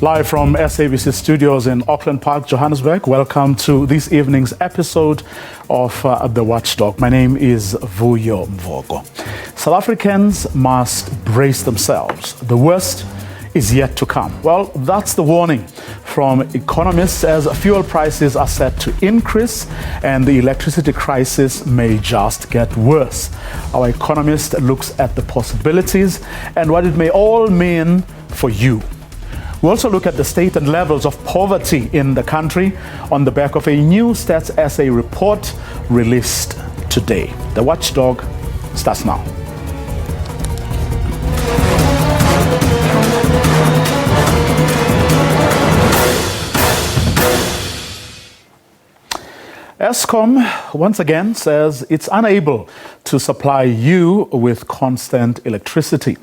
Live from SABC studios in Auckland Park, Johannesburg. Welcome to this evening's episode of The Watchdog. My name is Vuyo Mvogo. South Africans must brace themselves. The worst is yet to come. Well, that's the warning from economists as fuel prices are set to increase and the electricity crisis may just get worse. Our economist looks at the possibilities and what it may all mean for you. We also look at the state and levels of poverty in the country on the back of a new Stats SA report released today. The Watchdog starts now. Eskom once again says it's unable to supply you with constant electricity.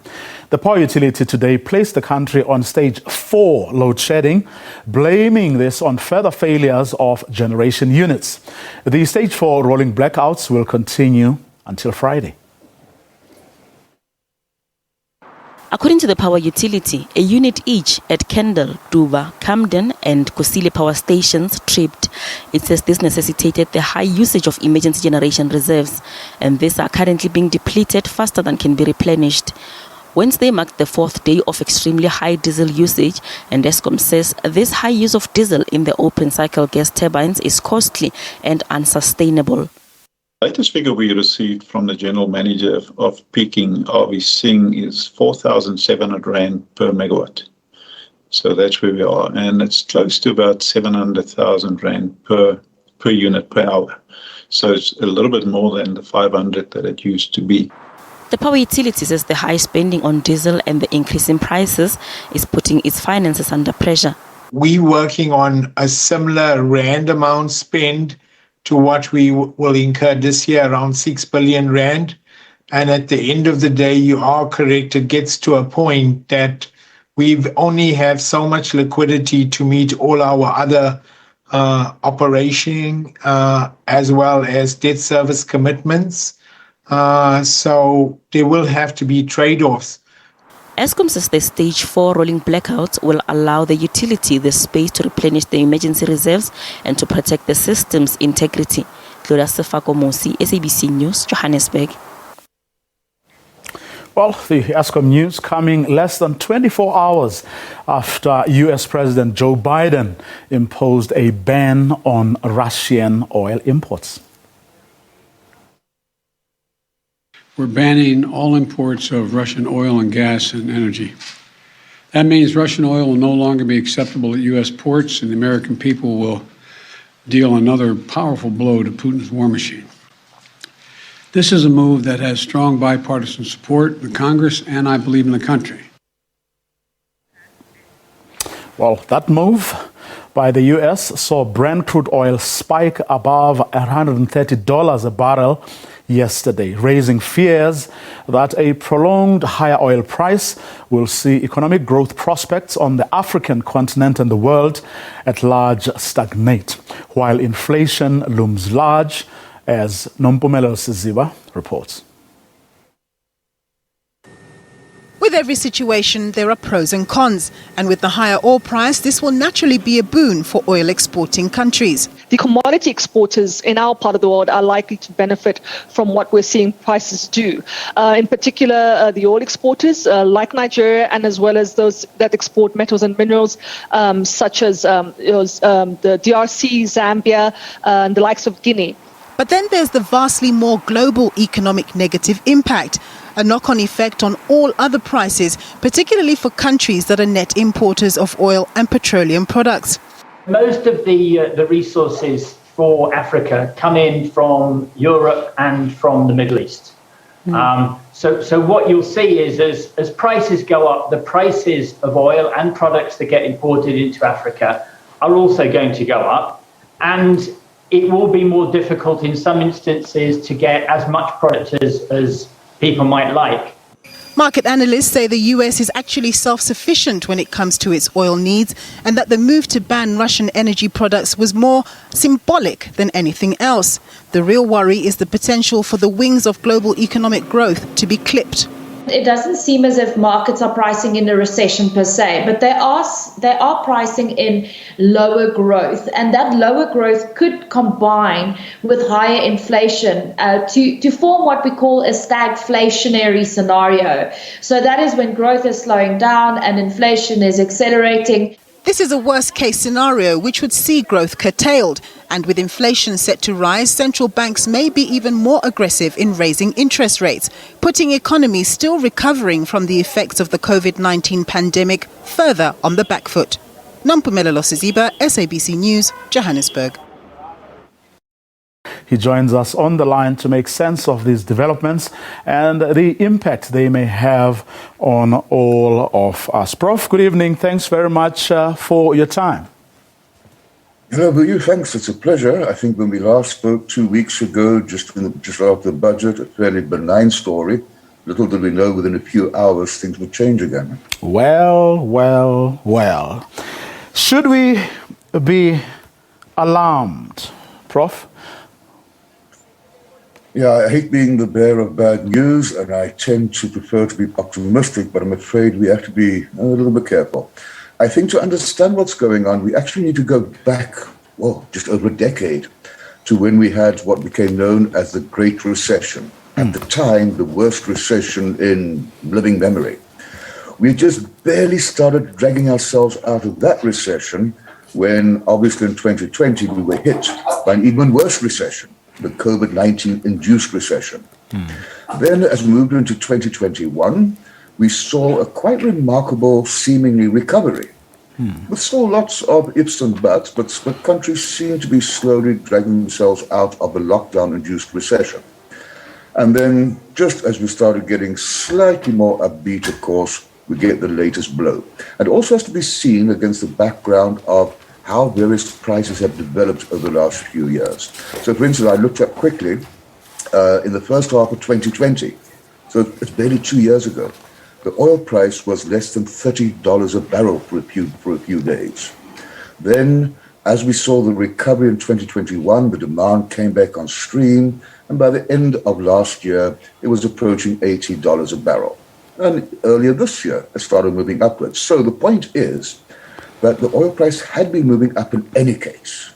The power utility today placed the country on stage 4 load shedding, blaming this on further failures of generation units. The stage 4 rolling blackouts will continue until Friday. According to the power utility, a unit each at Kendal, Duva, Camden and Kusile power stations tripped. It says this necessitated the high usage of emergency generation reserves, and these are currently being depleted faster than can be replenished. Wednesday marked the 4th day of extremely high diesel usage, and Eskom says this high use of diesel in the open cycle gas turbines is costly and unsustainable. The latest figure we received from the General Manager of Peking, RV Singh, is 4,700 Rand per megawatt. So that's where we are. And it's close to about 700,000 Rand per unit per hour. So it's a little bit more than the 500 that it used to be. The power utility says the high spending on diesel and the increase in prices is putting its finances under pressure. We're working on a similar Rand amount spend to what we will incur this year, around 6 billion Rand. And at the end of the day, you are correct, it gets to a point that we've only have so much liquidity to meet all our other operation as well as debt service commitments. So there will have to be trade-offs. Eskom says the stage 4 rolling blackouts will allow the utility the space to replenish the emergency reserves and to protect the system's integrity. Gloria Sefakomosi, SABC News, Johannesburg. Well, the Eskom news coming less than 24 hours after US President Joe Biden imposed a ban on Russian oil imports. We're banning all imports of Russian oil and gas and energy. That means Russian oil will no longer be acceptable at U.S. ports, and the American people will deal another powerful blow to Putin's war machine. This is a move that has strong bipartisan support in the Congress and, I believe, in the country. Well, that move by the U.S. saw Brent crude oil spike above $130 a barrel yesterday, raising fears that a prolonged higher oil price will see economic growth prospects on the African continent and the world at large stagnate, while inflation looms large, as Nompumelo Siziba reports. With every situation, there are pros and cons. And with the higher oil price, this will naturally be a boon for oil exporting countries. The commodity exporters in our part of the world are likely to benefit from what we're seeing prices do. In particular, the oil exporters like Nigeria, and as well as those that export metals and minerals, such as the DRC, Zambia, and the likes of Guinea. But then there's the vastly more global economic negative impact, a knock-on effect on all other prices, particularly for countries that are net importers of oil and petroleum products. Most of the resources for Africa come in from Europe and from the Middle East. So what you'll see is as prices go up, the prices of oil and products that get imported into Africa are also going to go up. And it will be more difficult in some instances to get as much product as people might like. Market analysts say the US is actually self-sufficient when it comes to its oil needs, and that the move to ban Russian energy products was more symbolic than anything else. The real worry is the potential for the wings of global economic growth to be clipped. It doesn't seem as if markets are pricing in a recession per se, but they are pricing in lower growth, and that lower growth could combine with higher inflation to form what we call a stagflationary scenario. So that is when growth is slowing down and inflation is accelerating. This is a worst-case scenario which would see growth curtailed. And with inflation set to rise, central banks may be even more aggressive in raising interest rates, putting economies still recovering from the effects of the COVID-19 pandemic further on the back foot. Nampumelelo Siziba, SABC News, Johannesburg. He joins us on the line to make sense of these developments and the impact they may have on all of us. Prof, good evening. Thanks very much for your time. Hello, Vuyo. Thanks. It's a pleasure. I think when we last spoke 2 weeks ago, just after the budget, a fairly benign story. Little did we know within a few hours things would change again. Well. Should we be alarmed, Prof? Yeah, I hate being the bearer of bad news, and I tend to prefer to be optimistic, but I'm afraid we have to be a little bit careful. I think to understand what's going on, we actually need to go back, just over a decade, to when we had what became known as the Great Recession. At the time, the worst recession in living memory. We just barely started dragging ourselves out of that recession when, obviously, in 2020, we were hit by an even worse recession, the COVID-19 induced recession. Then, as we moved into 2021, we saw a quite remarkable, seemingly, recovery. With still lots of ifs and buts, but countries seem to be slowly dragging themselves out of the lockdown-induced recession. And then, just as we started getting slightly more upbeat, of course, we get the latest blow. And it also has to be seen against the background of how various prices have developed over the last few years. So, for instance, I looked up quickly in the first half of 2020, so it's barely 2 years ago, the oil price was less than $30 a barrel for a few days. Then, as we saw the recovery in 2021, the demand came back on stream, and by the end of last year, it was approaching $80 a barrel. And earlier this year, it started moving upwards. So the point is that the oil price had been moving up in any case.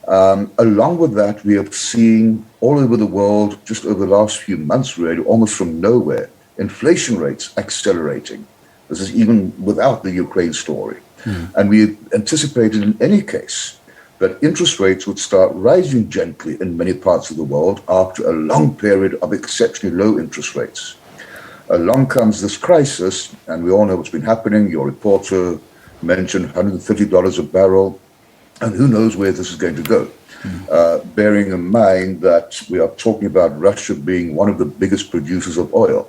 Along with that, we are seeing all over the world, just over the last few months really, almost from nowhere, inflation rates accelerating. This is even without the Ukraine story. And we anticipated in any case that interest rates would start rising gently in many parts of the world after a long period of exceptionally low interest rates. Along comes this crisis, and we all know what's been happening. Your reporter mentioned $130 a barrel, and who knows where this is going to go. Bearing in mind that we are talking about Russia being one of the biggest producers of oil.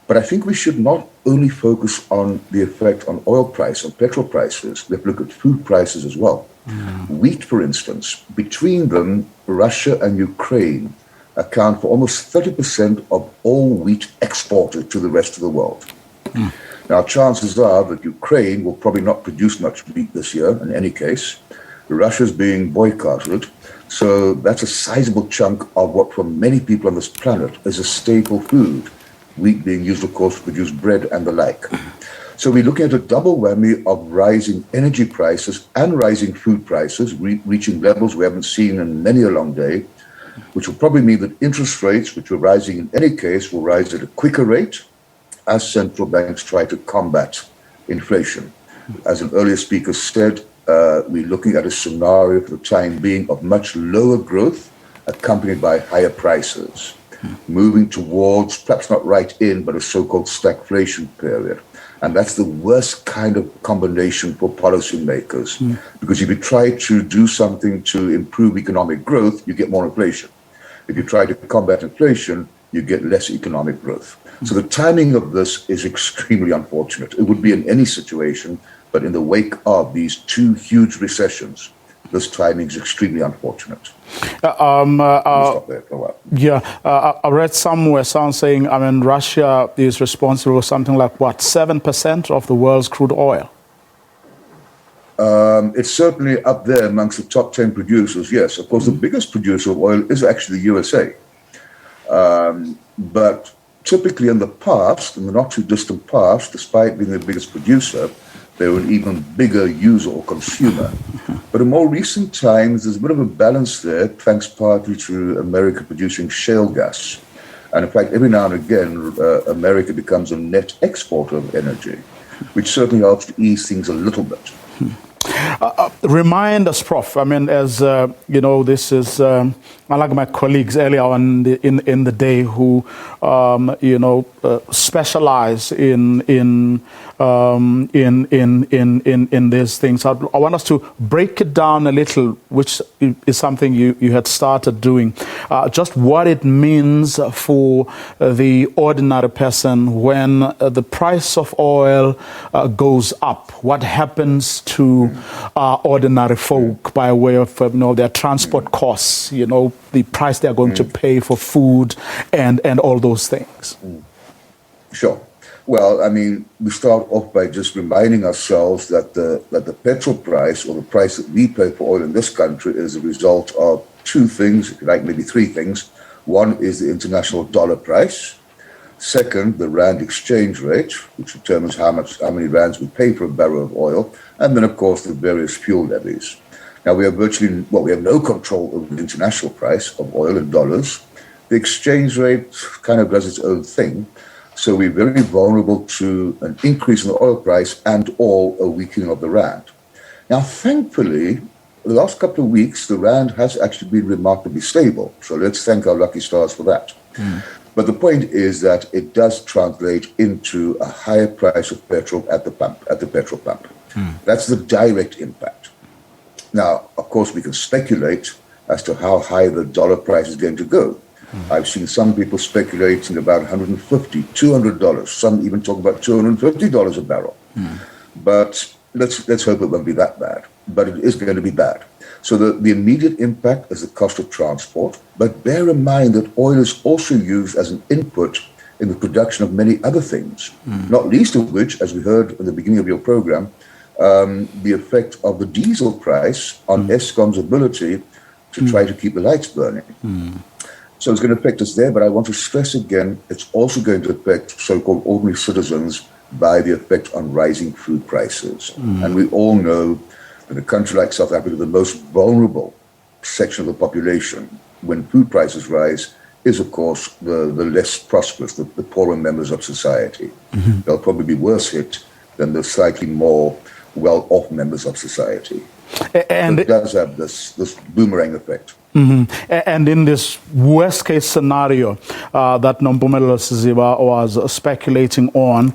But I think we should not only focus on the effect on oil price, on petrol prices, we have to look at food prices as well. Wheat, for instance, between them, Russia and Ukraine account for almost 30% of all wheat exported to the rest of the world. Now, chances are that Ukraine will probably not produce much wheat this year, in any case. Russia's being boycotted, so that's a sizable chunk of what for many people on this planet is a staple food. Wheat being used, of course, to produce bread and the like. So we're looking at a double whammy of rising energy prices and rising food prices, reaching levels we haven't seen in many a long day, which will probably mean that interest rates, which were rising in any case, will rise at a quicker rate as central banks try to combat inflation. As an earlier speaker said, we're looking at a scenario for the time being of much lower growth accompanied by higher prices, moving towards, perhaps not right in, but a so-called stagflation period. And that's the worst kind of combination for policymakers, because if you try to do something to improve economic growth, you get more inflation. If you try to combat inflation, you get less economic growth. So the timing of this is extremely unfortunate. It would be in any situation, but in the wake of these two huge recessions, this timing is extremely unfortunate. Stop there for a while. Yeah, I read somewhere someone saying, Russia is responsible for something like, 7% of the world's crude oil? It's certainly up there amongst the top 10 producers, yes. Of course, the biggest producer of oil is actually the USA. But typically in the past, in the not too distant past, despite being the biggest producer, they were an even bigger user or consumer. But in more recent times, there's a bit of a balance there, thanks partly to America producing shale gas. And in fact, every now and again, America becomes a net exporter of energy, which certainly helps to ease things a little bit. Remind us, Prof. I mean, as you know, this is like my colleagues earlier on in the day who specialize in these things. I want us to break it down a little, which is something you had started doing. Just what it means for the ordinary person when the price of oil goes up. What happens to ordinary folk by way of their transport costs, the price they're going to pay for food and all those things. Sure. Well, I mean, we start off by just reminding ourselves that the petrol price, or the price that we pay for oil in this country, is a result of two things, if you like, maybe three things. One is the international dollar price. Second, the rand exchange rate, which determines how many rands we pay for a barrel of oil. And then, of course, the various fuel levies. Now, we have no control over the international price of oil in dollars. The exchange rate kind of does its own thing. So we're very vulnerable to an increase in the oil price and or a weakening of the rand. Now, thankfully, the last couple of weeks, the rand has actually been remarkably stable. So let's thank our lucky stars for that. But the point is that it does translate into a higher price of petrol at the petrol pump. That's the direct impact. Now, of course, we can speculate as to how high the dollar price is going to go. I've seen some people speculating about $150, $200. Some even talk about $250 a barrel. But let's hope it won't be that bad. But it is going to be bad. So the immediate impact is the cost of transport. But bear in mind that oil is also used as an input in the production of many other things, not least of which, as we heard in the beginning of your program, the effect of the diesel price on Eskom's ability to try to keep the lights burning. So it's going to affect us there, but I want to stress again, it's also going to affect so-called ordinary citizens by the effect on rising food prices. And we all know that a country like South Africa, the most vulnerable section of the population, when food prices rise, is, of course, the less prosperous, the poorer members of society. They'll probably be worse hit than the slightly more well-off members of society. And it does have this boomerang effect. And in this worst-case scenario that Nompumelelo Siziba was speculating on,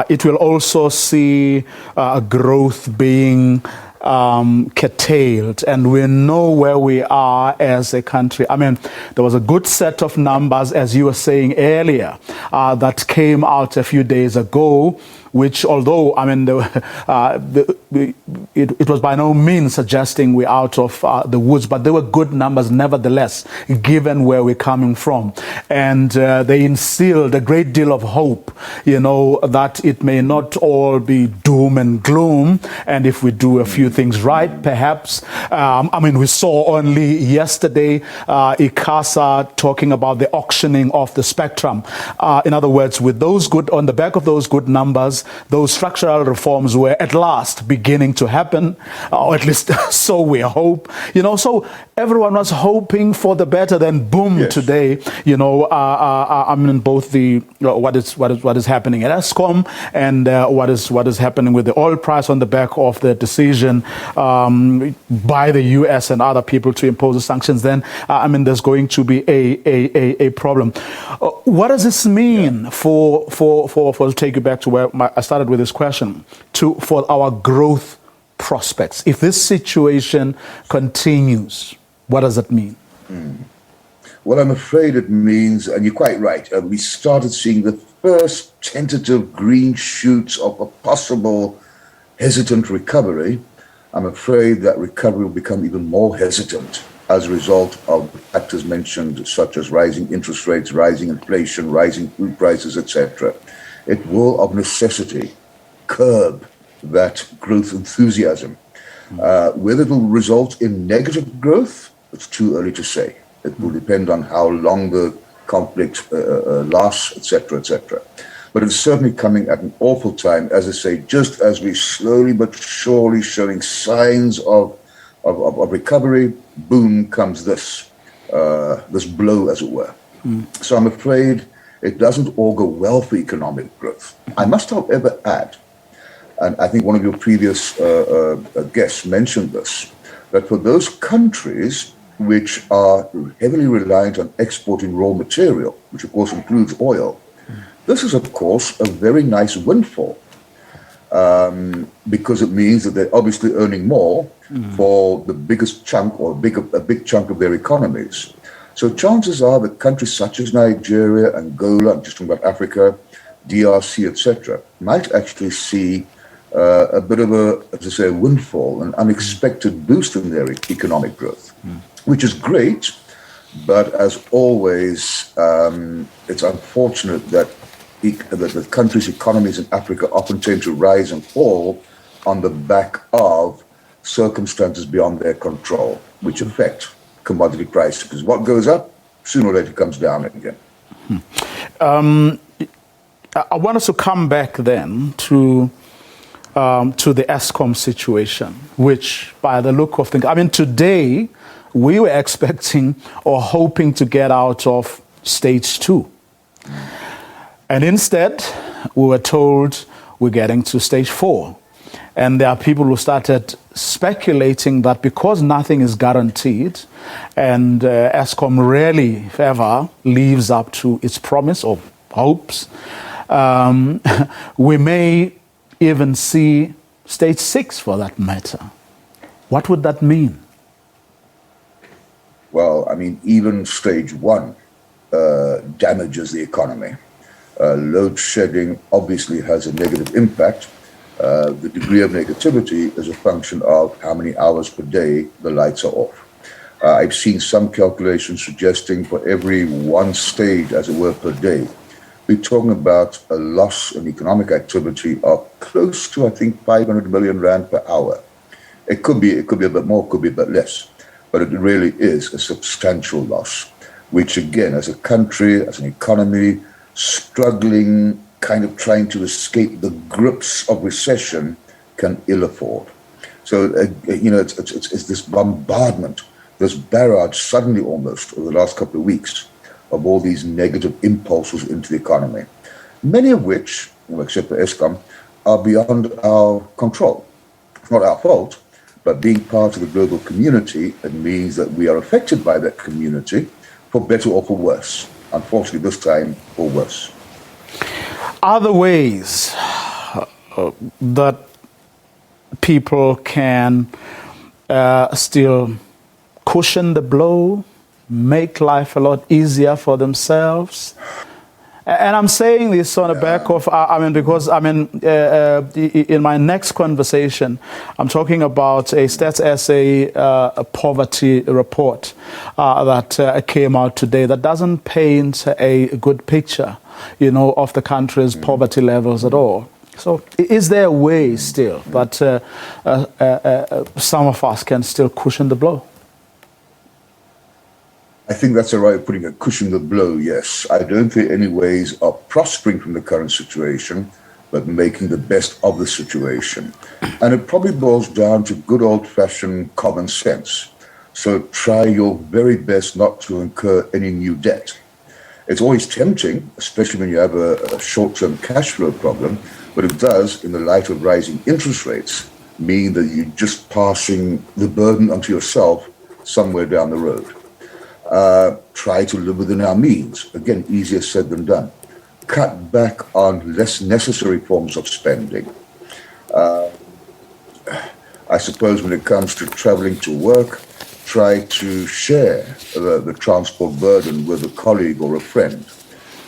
it will also see growth being curtailed, and we know where we are as a country. I mean, there was a good set of numbers, as you were saying earlier, that came out a few days ago, which, although, I mean, it was by no means suggesting we're out of the woods, but they were good numbers nevertheless, given where we're coming from. And they instilled a great deal of hope, that it may not all be doom and gloom. And if we do a few things right, perhaps, we saw only yesterday ICASA talking about the auctioning of the spectrum. In other words, with those on the back of those good numbers, those structural reforms were at last beginning to happen, or at least so we hope. So everyone was hoping for the better. Then boom, today, both the what is happening at Eskom and what is happening with the oil price on the back of the decision by the US and other people to impose the sanctions. Then there's going to be a problem. What does this mean for to take you back to where I started with this question, for our growth prospects? If this situation continues, what does it mean? Well, I'm afraid it means, and you're quite right, we started seeing the first tentative green shoots of a possible hesitant recovery. I'm afraid that recovery will become even more hesitant as a result of factors mentioned, such as rising interest rates, rising inflation, rising food prices, etc. It will, of necessity, curb that growth enthusiasm. Whether it will result in negative growth, it's too early to say. It will depend on how long the conflict, loss, etc., etc. But it's certainly coming at an awful time, as I say, just as we slowly but surely showing signs of recovery, boom comes this blow, as it were. So I'm afraid it doesn't augur well for economic growth. I must, however, add, and I think one of your previous guests mentioned this, that for those countries which are heavily reliant on exporting raw material, which of course includes oil, this is of course a very nice windfall, because it means that they're obviously earning more for the biggest chunk or a big chunk of their economies. So chances are that countries such as Nigeria, Angola, I'm just talking about Africa, DRC, etc., might actually see a bit of a, as I say, a windfall, an unexpected boost in their economic growth, which is great. But as always, it's unfortunate that the countries' economies in Africa often tend to rise and fall on the back of circumstances beyond their control, which affect commodity prices. Because what goes up, sooner or later comes down again. I want us to come back then to the Eskom situation, which, by the look of things, I mean, today we were expecting or hoping to get out of stage 2. And instead, we were told we're getting to stage 4. And there are people who started speculating that because nothing is guaranteed and Eskom rarely, if ever, lives up to its promise or hopes, we may even see stage 6 for that matter. What would that mean? Well, I mean, even stage 1 damages the economy. Load shedding obviously has a negative impact. The degree of negativity is a function of how many hours per day the lights are off. I've seen some calculations suggesting for every one stage, as it were, per day, we're talking about a loss in economic activity of close to, I think, 500 million rand per hour. It could be a bit more, could be a bit less, but it really is a substantial loss, which again, as a country, as an economy, struggling, kind of trying to escape the grips of recession, can ill afford. So, it's this bombardment, this barrage suddenly almost over the last couple of weeks of all these negative impulses into the economy, many of which, except for Eskom, are beyond our control. It's not our fault, but being part of the global community, it means that we are affected by that community, for better or for worse. Unfortunately, this time, for worse. Other ways that people can still cushion the blow, make life a lot easier for themselves. And I'm saying this on the back of, because in my next conversation, I'm talking about a Stats SA poverty report that came out today that doesn't paint a good picture, of the country's poverty levels at all. So is there a way still that some of us can still cushion the blow? I think that's a right of putting it, cushion the blow, yes. I don't think any ways of prospering from the current situation, but making the best of the situation. And it probably boils down to good old-fashioned common sense. So try your very best not to incur any new debt. It's always tempting, especially when you have a short-term cash flow problem, but it does, in the light of rising interest rates, mean that you're just passing the burden onto yourself somewhere down the road. Try to live within our means. Again, easier said than done. Cut back on less necessary forms of spending. I suppose when it comes to traveling to work, try to share the transport burden with a colleague or a friend.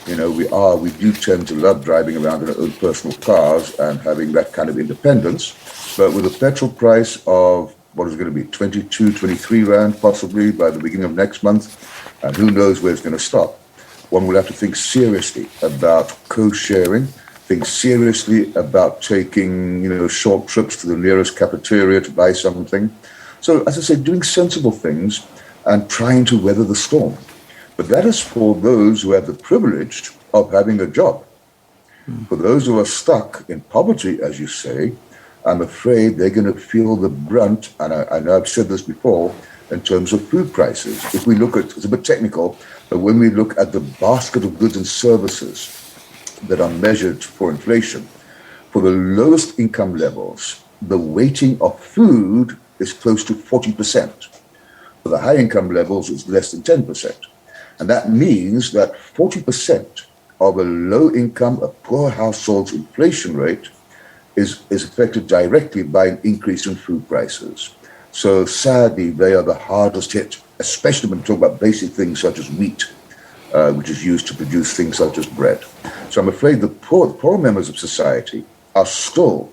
We do tend to love driving around in our own personal cars and having that kind of independence. But with a petrol price of what is going to be 22, 23 rand possibly by the beginning of next month, and who knows where it's going to stop. One will have to think seriously about co-sharing, think seriously about taking, short trips to the nearest cafeteria to buy something. So, as I say, doing sensible things and trying to weather the storm. But that is for those who have the privilege of having a job. For those who are stuck in poverty, as you say, I'm afraid they're going to feel the brunt, and I know I've said this before, in terms of food prices. If we look at, it's a bit technical, but when we look at the basket of goods and services that are measured for inflation, for the lowest income levels, the weighting of food is close to 40%. For the high income levels, it's less than 10%. And that means that 40% of a low income, a poor household's inflation rate is affected directly by an increase in food prices. So sadly, they are the hardest hit, especially when we talk about basic things such as wheat, which is used to produce things such as bread. So I'm afraid the poor members of society are still,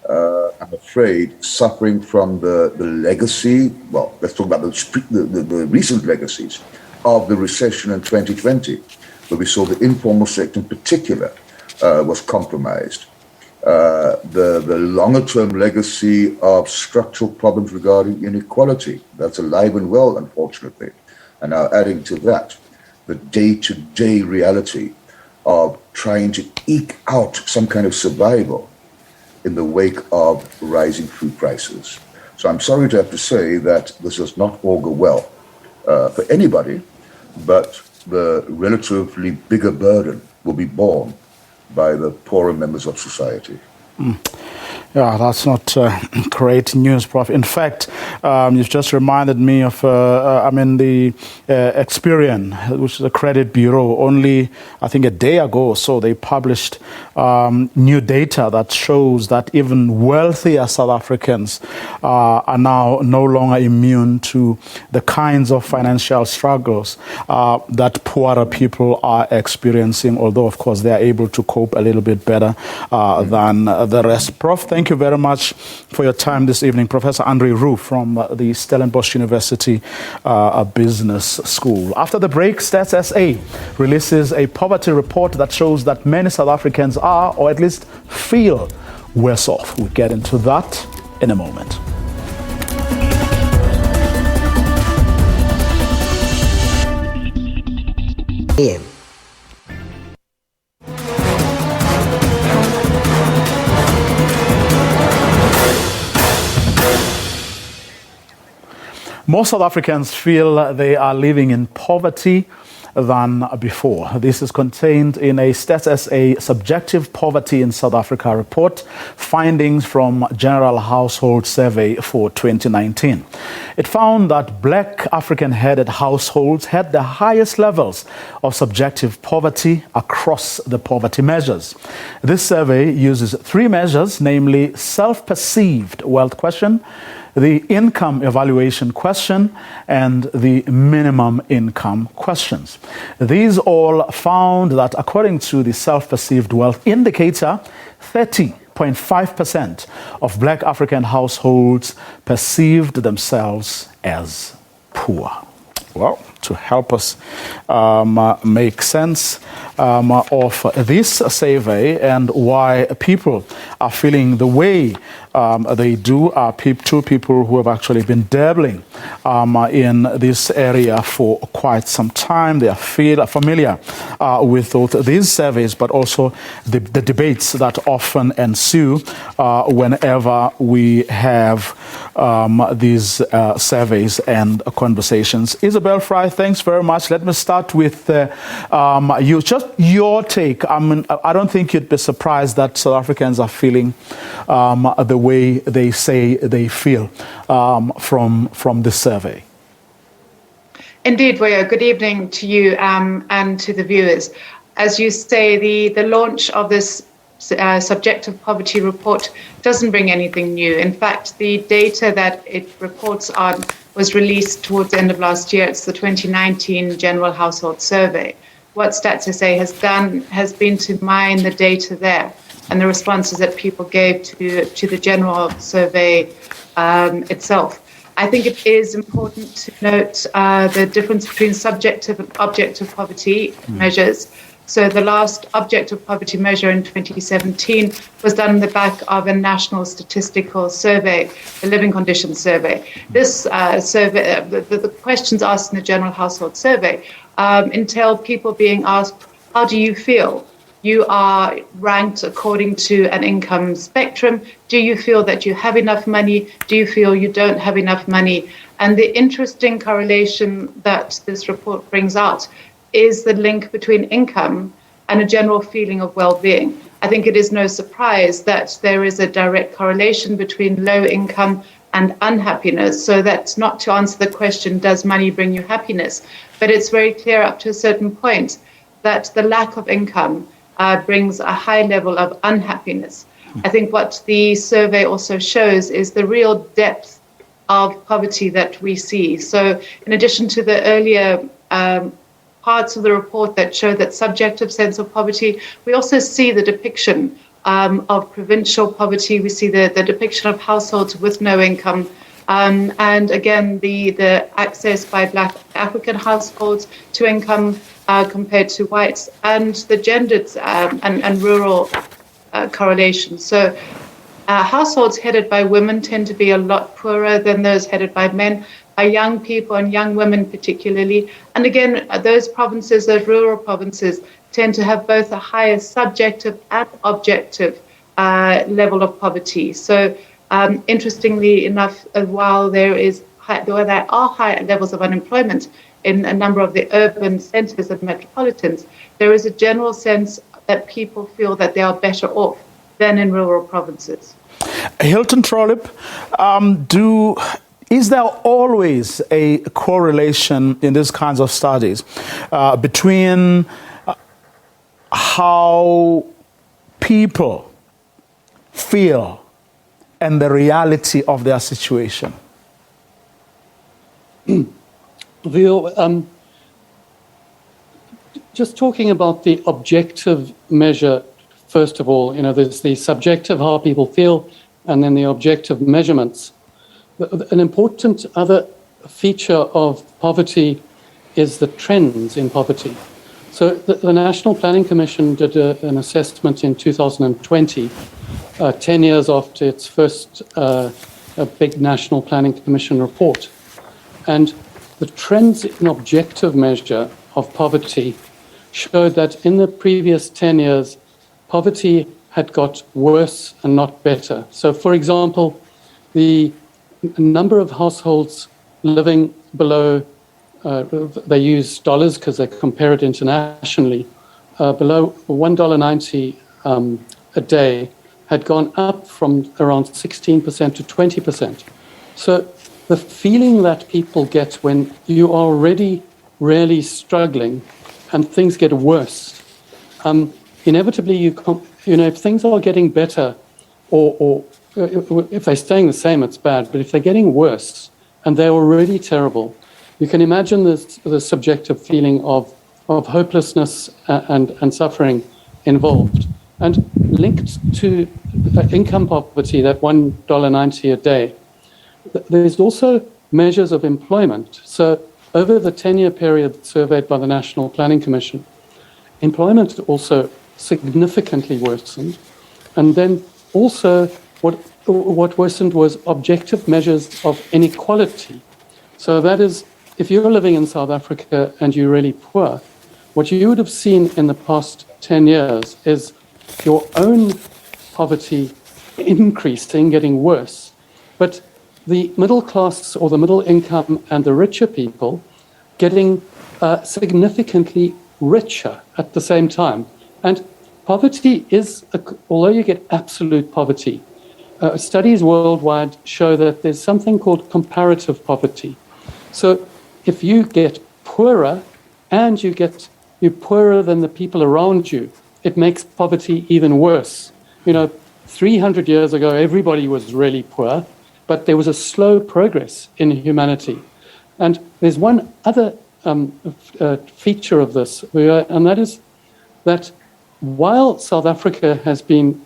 I'm afraid, suffering from the legacy, well, let's talk about the recent legacies of the recession in 2020, where we saw the informal sector in particular was compromised. The longer-term legacy of structural problems regarding inequality, that's alive and well, unfortunately. And now adding to that, the day-to-day reality of trying to eke out some kind of survival in the wake of rising food prices. So I'm sorry to have to say that this does not augur well for anybody, but the relatively bigger burden will be borne by the poorer members of society. Yeah, that's not great news, Prof. In fact, you've just reminded me of, the Experian, which is a credit bureau. Only, I think, a day ago or so, they published new data that shows that even wealthier South Africans are now no longer immune to the kinds of financial struggles that poorer people are experiencing, although, of course, they are able to cope a little bit better than the rest. Prof, thank you very much for your time this evening. Professor Andre Roux from the Stellenbosch University Business School. After the break, Stats SA releases a poverty report that shows that many South Africans are, or at least feel, worse off. We'll get into that in a moment. Most South Africans feel they are living in poverty than before. This is contained in a Stats SA Subjective Poverty in South Africa report, findings from General Household Survey for 2019. It found that Black African-headed households had the highest levels of subjective poverty across the poverty measures. This survey uses three measures, namely self-perceived wealth question, the income evaluation question, and the minimum income questions. These all found that according to the self-perceived wealth indicator, 30.5% of Black African households perceived themselves as poor. Well, to help us make sense of this survey and why people are feeling the way they do are two people who have actually been dabbling in this area for quite some time. They are familiar with both these surveys, but also the debates that often ensue whenever we have these surveys and conversations. Isabel Fry, thanks very much. Let me start with you. Just your take. I don't think you'd be surprised that South Africans are feeling the way they say they feel from this survey. Indeed, Voyo. Good evening to you and to the viewers. As you say, the launch of this subjective poverty report doesn't bring anything new. In fact, the data that it reports on was released towards the end of last year. It's the 2019 General Household Survey. What Stats SA has done has been to mine the data there and the responses that people gave to the general survey itself. I think it is important to note the difference between subjective and objective poverty measures. So the last objective poverty measure in 2017 was done on the back of a national statistical survey, the Living Conditions Survey. This survey, the questions asked in the General Household Survey entail people being asked, how do you feel? You are ranked according to an income spectrum. Do you feel that you have enough money? Do you feel you don't have enough money? And the interesting correlation that this report brings out is the link between income and a general feeling of well-being. I think it is no surprise that there is a direct correlation between low income and unhappiness. So that's not to answer the question, does money bring you happiness? But it's very clear up to a certain point that the lack of income brings a high level of unhappiness. I think what the survey also shows is the real depth of poverty that we see. So in addition to the earlier parts of the report that show that subjective sense of poverty, we also see the depiction of provincial poverty. We see the depiction of households with no income. And again, the access by Black African households to income compared to whites, and the gendered and rural correlation. So households headed by women tend to be a lot poorer than those headed by men, by young people and young women particularly. And again, those provinces, those rural provinces, tend to have both a higher subjective and objective level of poverty. So interestingly enough, while there are high levels of unemployment in a number of the urban centres and metropolitans, there is a general sense that people feel that they are better off than in rural provinces. Hilton Trollope, is there always a correlation in these kinds of studies between how people feel and the reality of their situation? Just talking about the objective measure, first of all, there's the subjective, how people feel, and then the objective measurements. An important other feature of poverty is the trends in poverty. So the National Planning Commission did an assessment in 2020, 10 years after its first big National Planning Commission report. And the trends in objective measure of poverty showed that in the previous 10 years, poverty had got worse and not better. So, for example, the number of households living below, they use dollars because they compare it internationally, below $1.90 a day had gone up from around 16% to 20%. So the feeling that people get when you are already really struggling and things get worse, inevitably if things are getting better or if they're staying the same, it's bad. But if they're getting worse and they're already terrible, you can imagine the subjective feeling of hopelessness and suffering involved. And linked to income poverty, that $1.90 a day, there's also measures of employment. So over the 10-year period surveyed by the National Planning Commission, employment also significantly worsened. And then also what worsened was objective measures of inequality. So that is, if you're living in South Africa and you're really poor, what you would have seen in the past 10 years is your own poverty increasing, getting worse. But the middle class or the middle income and the richer people getting significantly richer at the same time. And poverty is, although you get absolute poverty, studies worldwide show that there's something called comparative poverty. So if you get poorer and you're poorer than the people around you, it makes poverty even worse. 300 years ago, everybody was really poor, but there was a slow progress in humanity. And there's one other feature of this, and that is that while South Africa has been,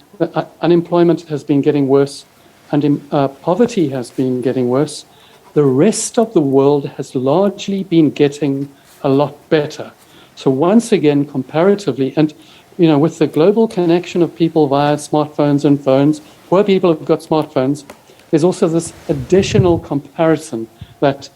unemployment has been getting worse and poverty has been getting worse, the rest of the world has largely been getting a lot better. So once again, comparatively, and with the global connection of people via smartphones and phones, poor people have got smartphones, there's also this additional comparison that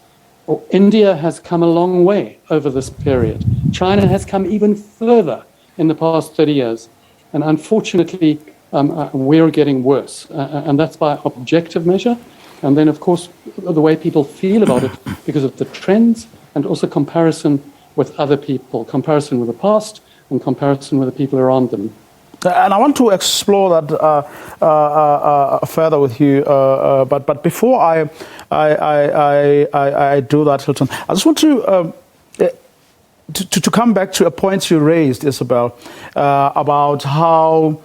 India has come a long way over this period. China has come even further in the past 30 years. And unfortunately, we're getting worse. And that's by objective measure. And then, of course, the way people feel about it because of the trends and also comparison with other people, comparison with the past and comparison with the people around them. And I want to explore that further with you. But before I do that, Hilton, I just want to come back to a point you raised, Isabel, about how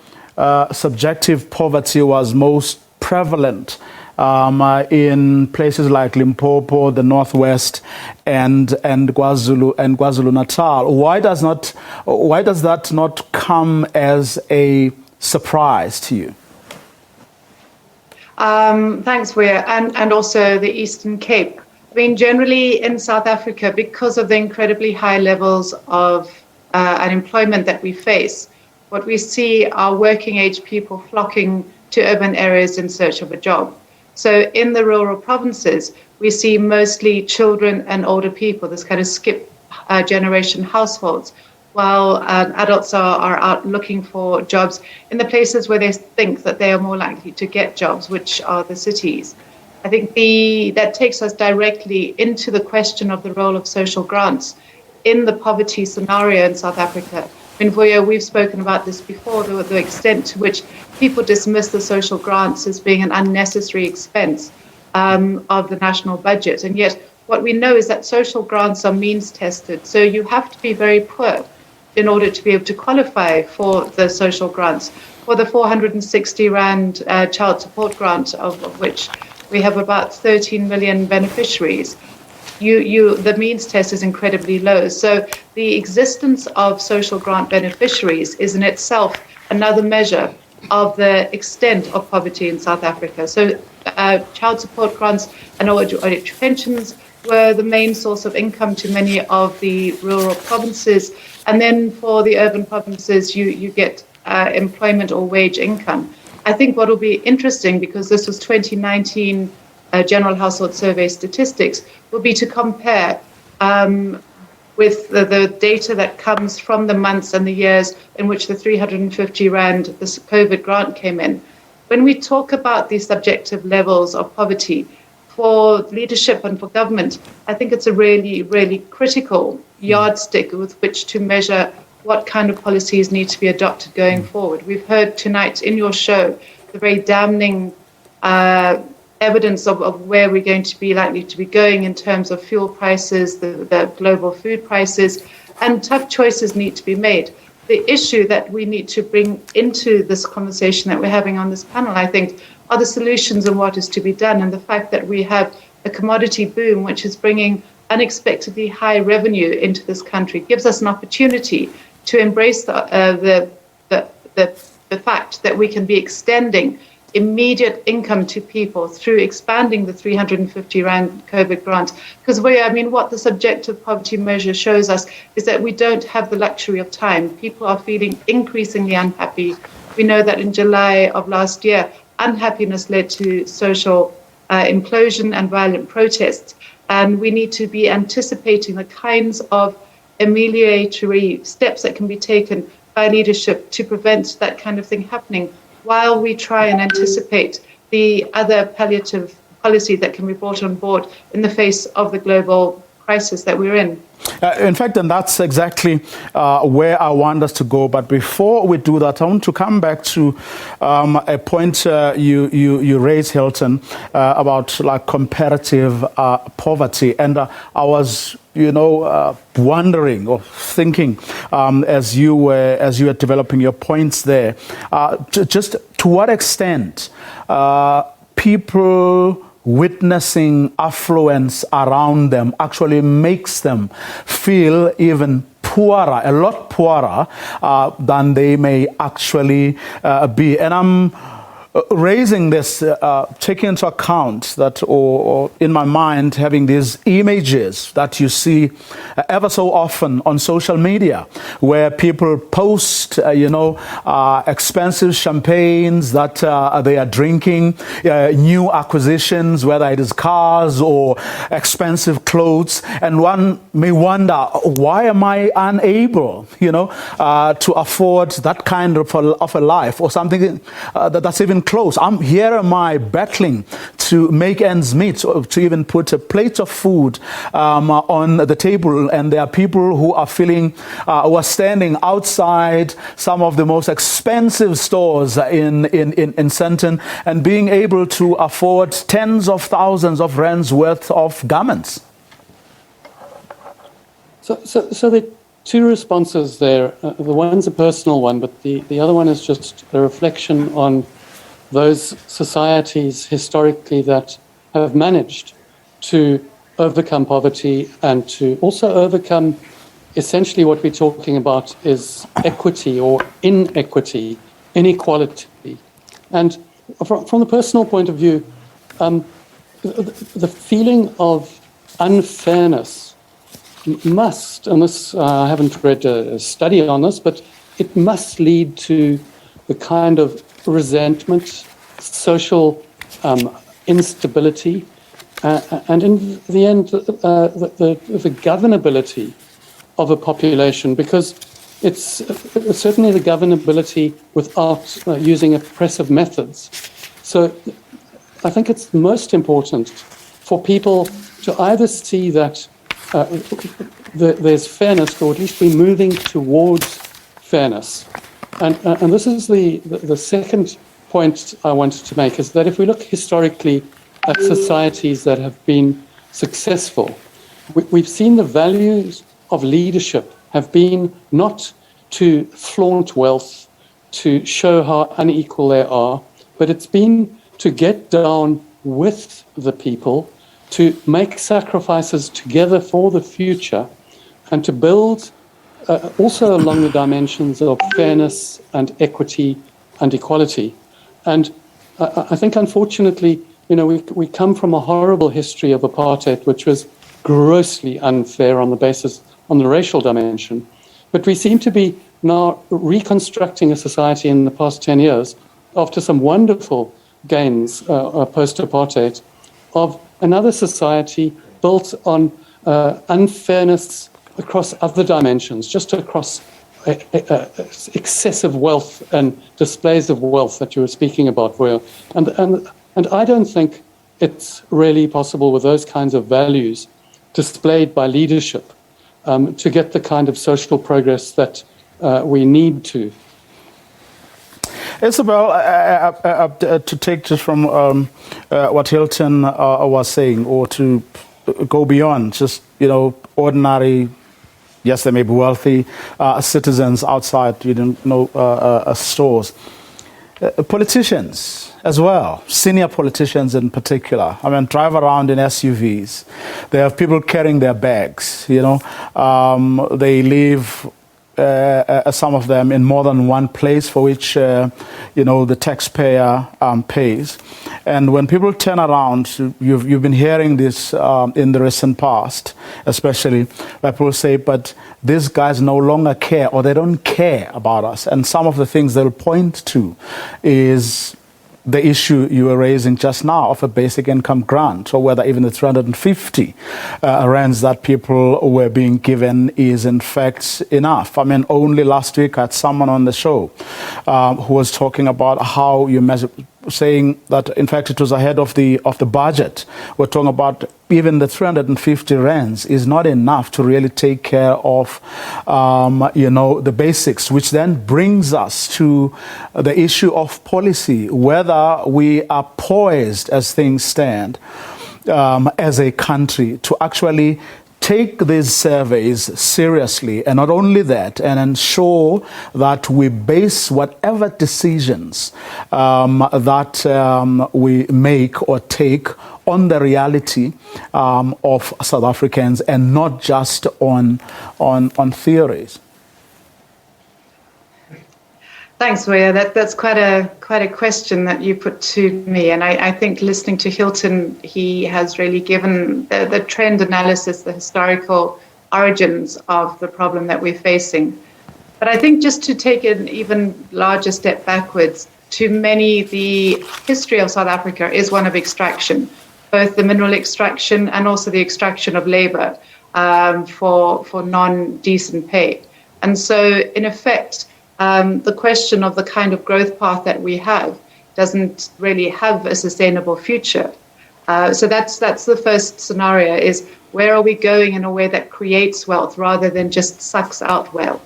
subjective poverty was most prevalent in places like Limpopo, the Northwest, and KwaZulu Natal. Why does that not come as a surprise to you? Thanks, Weir, and also the Eastern Cape. I mean, generally in South Africa, because of the incredibly high levels of unemployment that we face, what we see are working age people flocking to urban areas in search of a job. So in the rural provinces, we see mostly children and older people, this kind of skip generation households, while adults are out looking for jobs in the places where they think that they are more likely to get jobs, which are the cities. I think that takes us directly into the question of the role of social grants in the poverty scenario in South Africa. In Vuyo, we've spoken about this before, the extent to which people dismiss the social grants as being an unnecessary expense of the national budget. And yet what we know is that social grants are means tested. So you have to be very poor in order to be able to qualify for the social grants. For the 460 Rand child support grant, of which we have about 13 million beneficiaries, the means test is incredibly low. So the existence of social grant beneficiaries is in itself another measure of the extent of poverty in South Africa. So child support grants and old age pensions were the main source of income to many of the rural provinces. And then for the urban provinces, you get employment or wage income. I think what will be interesting, because this was 2019 General Household Survey statistics, will be to compare with the data that comes from the months and the years in which the 350 Rand, this COVID grant came in. When we talk about these subjective levels of poverty for leadership and for government, I think it's a really, really critical yardstick with which to measure what kind of policies need to be adopted going forward. We've heard tonight in your show the very damning evidence of where we're going to be likely to be going in terms of fuel prices, the global food prices, and tough choices need to be made. The issue that we need to bring into this conversation that we're having on this panel, I think, are the solutions and what is to be done, and the fact that we have a commodity boom which is bringing unexpectedly high revenue into this country gives us an opportunity to embrace the fact that we can be extending immediate income to people through expanding the 350 Rand COVID grant. Because what the subjective poverty measure shows us is that we don't have the luxury of time. People are feeling increasingly unhappy. We know that in July of last year, unhappiness led to social implosion and violent protests. And we need to be anticipating the kinds of amelioratory steps that can be taken by leadership to prevent that kind of thing happening, while we try and anticipate the other palliative policy that can be brought on board in the face of the global crisis that we're in. In fact, and that's exactly where I want us to go. But before we do that, I want to come back to a point you raised, Hilton, about comparative poverty. And I was, wondering or thinking as you were developing your points there, just to what extent people witnessing affluence around them actually makes them feel even poorer, a lot poorer than they may actually be. And I'm raising this, taking into account that, or in my mind, having these images that you see ever so often on social media, where people post, expensive champagnes that they are drinking, new acquisitions, whether it is cars or expensive clothes, and one may wonder, why am I unable, to afford that kind of a life, or something that's even close. Here am I battling to make ends meet, to even put a plate of food on the table, and there are people who are who are standing outside some of the most expensive stores in Sandton and being able to afford tens of thousands of rands worth of garments. So there are two responses there. The one's a personal one, but the other one is just a reflection on those societies historically that have managed to overcome poverty and to also overcome essentially what we're talking about is equity or inequity, inequality. And from the personal point of view, the feeling of unfairness must, and this, I haven't read a study on this, but it must lead to the kind of resentment, social instability, and in the end, the governability of a population, because it's certainly the governability without using oppressive methods. So I think it's most important for people to either see that there's fairness, or at least we're moving towards fairness. And this is the second point I wanted to make, is that if we look historically at societies that have been successful, we've seen the values of leadership have been not to flaunt wealth, to show how unequal they are, but it's been to get down with the people, to make sacrifices together for the future, and to build also along the dimensions of fairness and equity and equality. And I think, unfortunately, we come from a horrible history of apartheid, which was grossly unfair on the racial dimension. But we seem to be now reconstructing a society in the past 10 years, after some wonderful gains post-apartheid, of another society built on unfairness across other dimensions, just across excessive wealth and displays of wealth that you were speaking about, Vuyo. And I don't think it's really possible with those kinds of values displayed by leadership to get the kind of social progress that we need to. Isabel, to take just from what Hilton was saying, or to go beyond just, ordinary, yes, they may be wealthy citizens outside, stores. Politicians as well, senior politicians in particular. I mean, drive around in SUVs. They have people carrying their bags, they live, some of them, in more than one place for which, the taxpayer pays. And when people turn around, you've been hearing this in the recent past, especially, where people say, but these guys no longer care, or they don't care about us. And some of the things they'll point to is the issue you were raising just now of a basic income grant, or whether even the 350 rands that people were being given is in fact enough. I mean, only last week I had someone on the show who was talking about how you measure, saying that in fact it was ahead of the budget. We're talking about even the 350 rands is not enough to really take care of the basics, which then brings us to the issue of policy, whether we are poised as things stand as a country to actually take these surveys seriously, and not only that, and ensure that we base whatever decisions that we make or take on the reality of South Africans, and not just on theories. Thanks, Wea. That's quite a question that you put to me, and I think listening to Hilton, he has really given the trend analysis, the historical origins of the problem that we're facing. But I think just to take an even larger step backwards, to many, the history of South Africa is one of extraction, both the mineral extraction and also the extraction of labor for non-decent pay. And so, in effect, the question of the kind of growth path that we have doesn't really have a sustainable future. So that's the first scenario, is where are we going in a way that creates wealth rather than just sucks out wealth?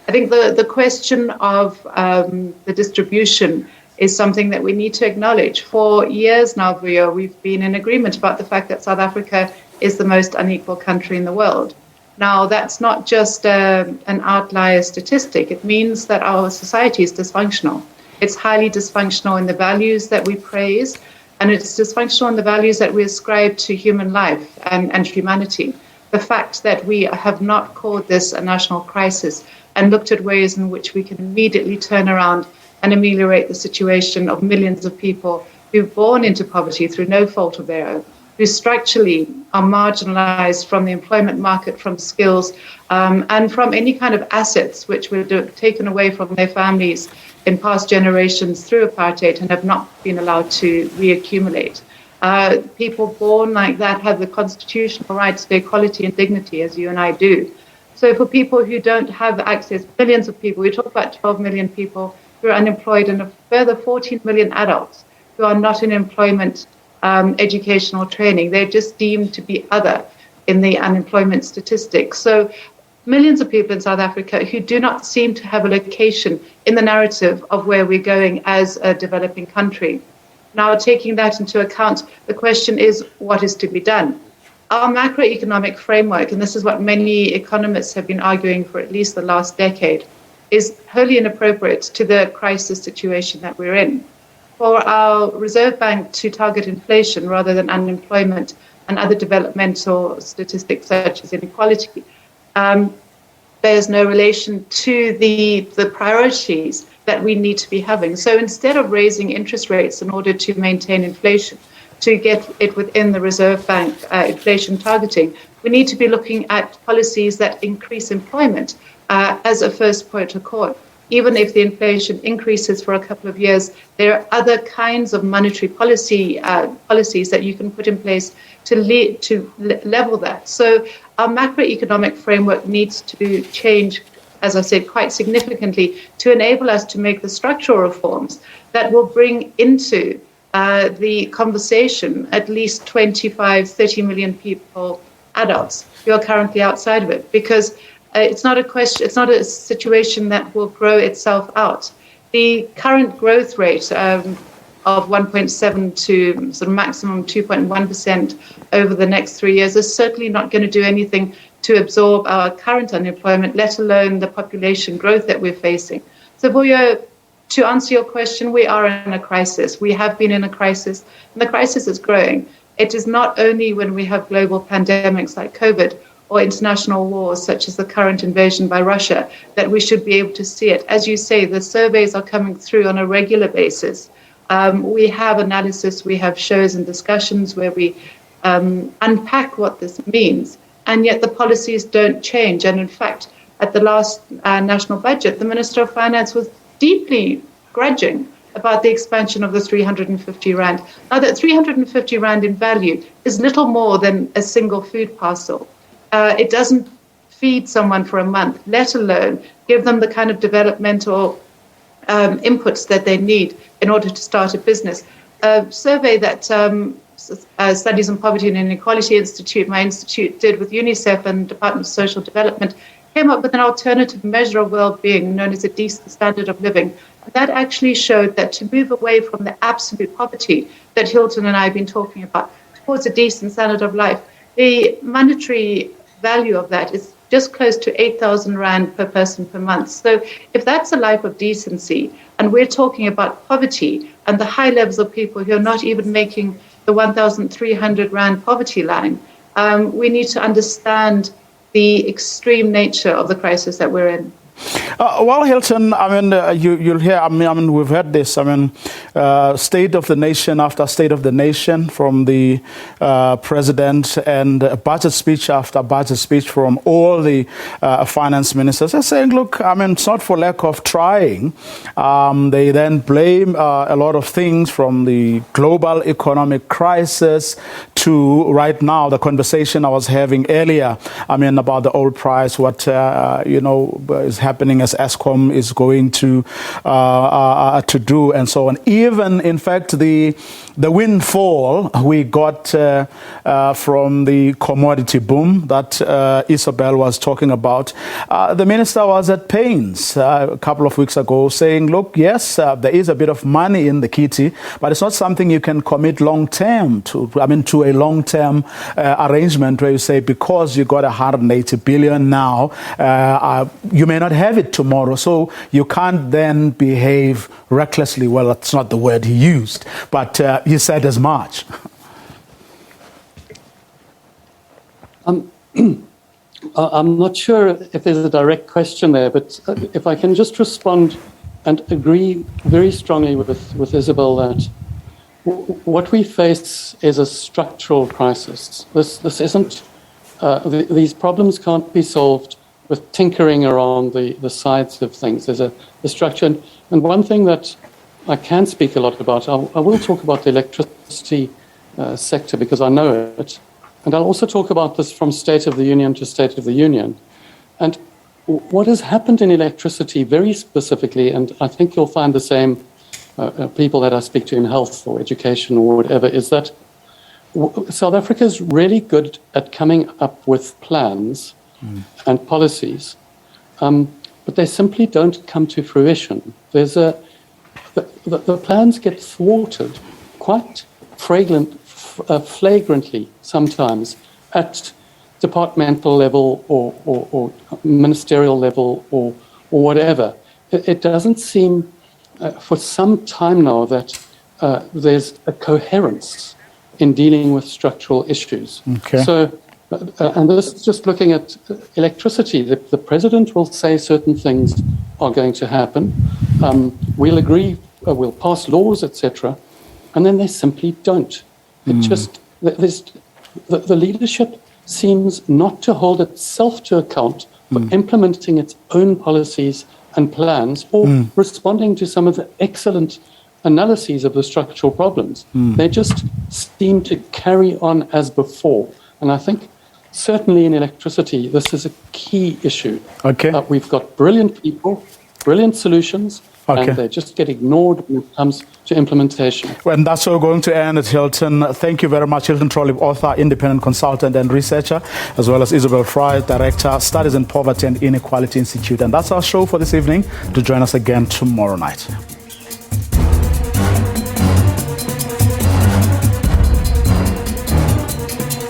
I think the question of the distribution is something that we need to acknowledge. For years now, we've been in agreement about the fact that South Africa is the most unequal country in the world. Now, that's not just an outlier statistic. It means that our society is dysfunctional. It's highly dysfunctional in the values that we praise, and it's dysfunctional in the values that we ascribe to human life and humanity. The fact that we have not called this a national crisis and looked at ways in which we can immediately turn around and ameliorate the situation of millions of people who've born into poverty through no fault of their own, who structurally are marginalized from the employment market, from skills, and from any kind of assets which were taken away from their families in past generations through apartheid and have not been allowed to reaccumulate. People born like that have the constitutional rights to equality and dignity, as you and I do. So for people who don't have access, millions of people, we talk about 12 million people who are unemployed and a further 14 million adults who are not in employment, educational training. They're just deemed to be other in the unemployment statistics. So millions of people in South Africa who do not seem to have a location in the narrative of where we're going as a developing country. Now, taking that into account, the question is, what is to be done? Our macroeconomic framework, and this is what many economists have been arguing for at least the last decade, is wholly inappropriate to the crisis situation that we're in. For our Reserve Bank to target inflation rather than unemployment and other developmental statistics such as inequality, there's no relation to the priorities that we need to be having. So instead of raising interest rates in order to maintain inflation, to get it within the Reserve Bank inflation targeting, we need to be looking at policies that increase employment as a first point of call. Even if the inflation increases for a couple of years, there are other kinds of monetary policies that you can put in place to level that. So our macroeconomic framework needs to change, as I said, quite significantly to enable us to make the structural reforms that will bring into the conversation at least 25, 30 million people, adults, who are currently outside of it, because it's not a situation that will grow itself out. The current growth rate of 1.7 to sort of maximum 2.1% over the next 3 years is certainly not going to do anything to absorb our current unemployment, let alone the population growth that we're facing. So, Vuyo, to answer your question, we are in a crisis. We have been in a crisis, and the crisis is growing. It is not only when we have global pandemics like COVID or international wars such as the current invasion by Russia that we should be able to see it. As you say, the surveys are coming through on a regular basis. We have analysis, we have shows and discussions where we unpack what this means, and yet the policies don't change. And in fact, at the last national budget, the Minister of Finance was deeply grudging about the expansion of the 350 Rand. Now, that 350 Rand in value is little more than a single food parcel. It doesn't feed someone for a month, let alone give them the kind of developmental inputs that they need in order to start a business. A survey that Studies on Poverty and Inequality Institute, my institute, did with UNICEF and Department of Social Development, came up with an alternative measure of well-being known as a decent standard of living. That actually showed that to move away from the absolute poverty that Hilton and I have been talking about towards a decent standard of life, the monetary value of that is just close to 8,000 Rand per person per month. So if that's a life of decency, and we're talking about poverty and the high levels of people who are not even making the 1,300 Rand poverty line, we need to understand the extreme nature of the crisis that we're in. Well, Hilton, I mean, you'll hear, I mean, we've heard this, I mean, state of the nation after state of the nation from the president, and budget speech after budget speech from all the finance ministers. They're saying, look, I mean, it's not for lack of trying. They then blame a lot of things from the global economic crisis to right now, the conversation I was having earlier, I mean, about the oil price, what, you know, is happening as Eskom is going to do, and so on. Even, in fact, the windfall we got from the commodity boom that Isabel was talking about. The minister was at pains a couple of weeks ago saying, look, yes, there is a bit of money in the kitty, but it's not something you can commit long-term to, I mean, to a long-term arrangement where you say, because you got 180 billion now, you may not have it tomorrow, so you can't then behave recklessly. Well, that's not the word he used, but he said as much. I'm not sure if there's a direct question there, but if I can just respond and agree very strongly with Isabel that what we face is a structural crisis. This isn't, these problems can't be solved with tinkering around the sides of things. There's a structure. And one thing that I can speak a lot about, I will talk about the electricity sector because I know it. And I'll also talk about this from State of the Union to State of the Union. And what has happened in electricity very specifically, and I think you'll find the same people that I speak to in health or education or whatever, is that South Africa is really good at coming up with plans and policies, but they simply don't come to fruition. The plans get thwarted quite flagrantly sometimes at departmental level or ministerial level or whatever. It doesn't seem for some time now that there's a coherence in dealing with structural issues. Okay. So, and this is just looking at electricity. The president will say certain things are going to happen. We'll agree, we'll pass laws, etc., and then they simply don't. It just, the leadership seems not to hold itself to account for implementing its own policies and plans or responding to some of the excellent analyses of the structural problems. They just seem to carry on as before. And I think certainly in electricity, this is a key issue. Okay. We've got brilliant people, brilliant solutions, okay, and they just get ignored when it comes to implementation. Well, and that's where we're going to end it, Hilton. Thank you very much, Hilton Trollope, author, independent consultant and researcher, as well as Isabel Fry, Director, Studies in Poverty and Inequality Institute. And that's our show for this evening. To join us again tomorrow night.